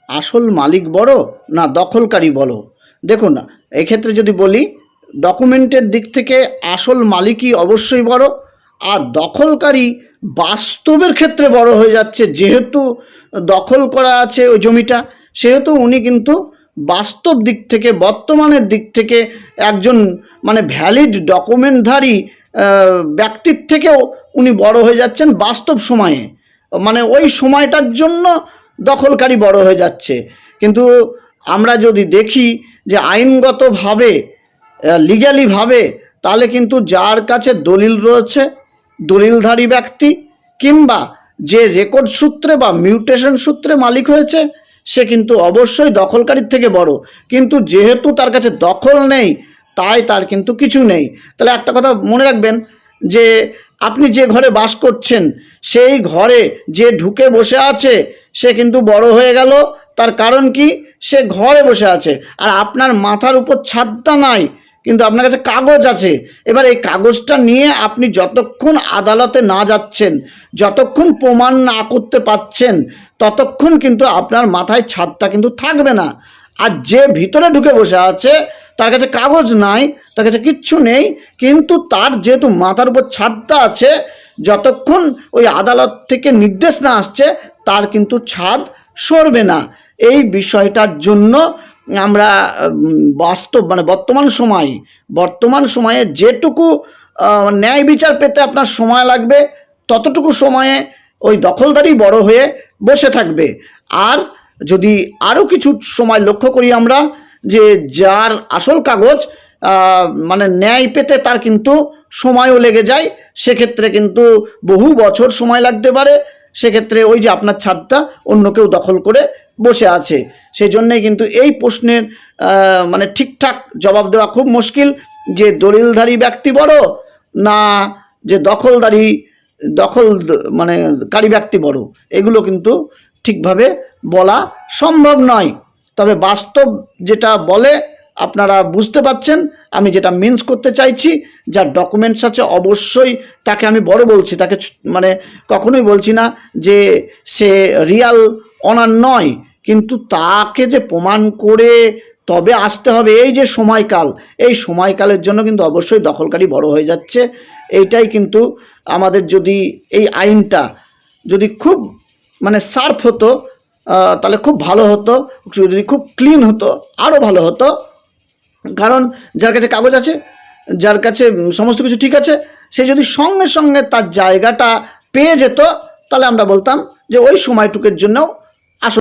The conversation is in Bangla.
আসল মালিক বড় না দখলকারী বড়? দেখুন, এক্ষেত্রে যদি বলি ডকুমেন্টের দিক থেকে আসল মালিকই অবশ্যই বড়, আর দখলকারী বাস্তবের ক্ষেত্রে বড় হয়ে যাচ্ছে। যেহেতু দখল করা আছে ওই জমিটা, সেহেতু উনি কিন্তু বাস্তব দিক থেকে, বর্তমানের দিক থেকে একজন মানে ভ্যালিড ডকুমেন্টধারী ব্যক্তির থেকেও উনি বড় হয়ে যাচ্ছেন বাস্তব সময়ে। মানে ওই সময়টার জন্য দখলকারী বড় হয়ে যাচ্ছে। কিন্তু আমরা যদি দেখি যে আইনগতভাবে, লিগ্যালিভাবে, তাহলে কিন্তু যার কাছে দলিল রয়েছে, দলিলধারী ব্যক্তি, কিংবা যে রেকর্ড সূত্রে বা মিউটেশন সূত্রে মালিক হয়েছে, সে কিন্তু অবশ্যই দখলকারীর থেকে বড়। কিন্তু যেহেতু তার কাছে দখল নেই, তাই তার কিন্তু কিছু নেই। তাহলে একটা কথা মনে রাখবেন যে আপনি যে ঘরে বাস করছেন, সেই ঘরে যে ঢুকে বসে আছে সে কিন্তু বড় হয়ে গেল। তার কারণ কি? সে ঘরে বসে আছে, আর আপনার মাথার উপর ছাদটা নাই, কিন্তু আপনার কাছে কাগজ আছে। এবার এই কাগজটা নিয়ে আপনি যতক্ষণ আদালতে না যাচ্ছেন, যতক্ষণ প্রমাণ না করতে পারছেন, ততক্ষণ কিন্তু আপনার মাথায় ছাদটা কিন্তু থাকবে না। আর যে ভিতরে ঢুকে বসে আছে, তার কাছে কাগজ নাই, তার কাছে কিচ্ছু নেই, কিন্তু তার যেহেতু মাথার উপর ছাদটা আছে, যতক্ষণ ওই আদালত থেকে নির্দেশ না আসছে, তার কিন্তু ছাদ সরবে না। এই বিষয়টার জন্য আমরা বাস্তব মানে বর্তমান সময়ে যেটুকু ন্যায় বিচার পেতে আপনার সময় লাগবে, ততটুকু সময়ে ওই দখলদারি বড় হয়ে বসে থাকবে। আর যদি আরও কিছু সময় লক্ষ্য করি আমরা, যে যার আসল কাগজ মানে ন্যায় পেতে তার কিন্তু সময়ও লেগে যায়, সেক্ষেত্রে কিন্তু বহু বছর সময় লাগতে পারে। সেক্ষেত্রে ওই যে আপনার ছাদটা অন্য কেউ দখল করে বসে আছে। সেই জন্যেই কিন্তু এই প্রশ্নের মানে ঠিকঠাক জবাব দেওয়া খুব মুশকিল, যে দলিলধারী ব্যক্তি বড় না যে দখল মানে কারী ব্যক্তি বড়, এগুলো কিন্তু ঠিকভাবে বলা সম্ভব নয়। তবে বাস্তব যেটা বলে আপনারা বুঝতে পাচ্ছেন আমি যেটা মিন্স করতে চাইছি। যার ডকুমেন্টস আছে অবশ্যই তাকে আমি বড় বলছি, তাকে মানে কখনোই বলছি না যে সে রিয়াল অনার নয়, কিন্তু তাকে যে প্রমাণ করে তবে আসতে হবে, এই যে সময়কাল, এই সময়কালের জন্য কিন্তু অবশ্যই দখলকারী বড় হয়ে যাচ্ছে। এইটাই কিন্তু আমাদের যদি এই আইনটা যদি খুব মানে শার্প হতো, তাহলে খুব ভালো হতো। যদি খুব ক্লিন হতো আরও ভালো হতো। কারণ যার কাছে কাগজ আছে, যার কাছে সমস্ত কিছু ঠিক আছে, সে যদি সঙ্গে সঙ্গে তার জায়গাটা পেয়ে যেত, তাহলে আমরা বলতাম যে ওই সময়টুকুর জন্যও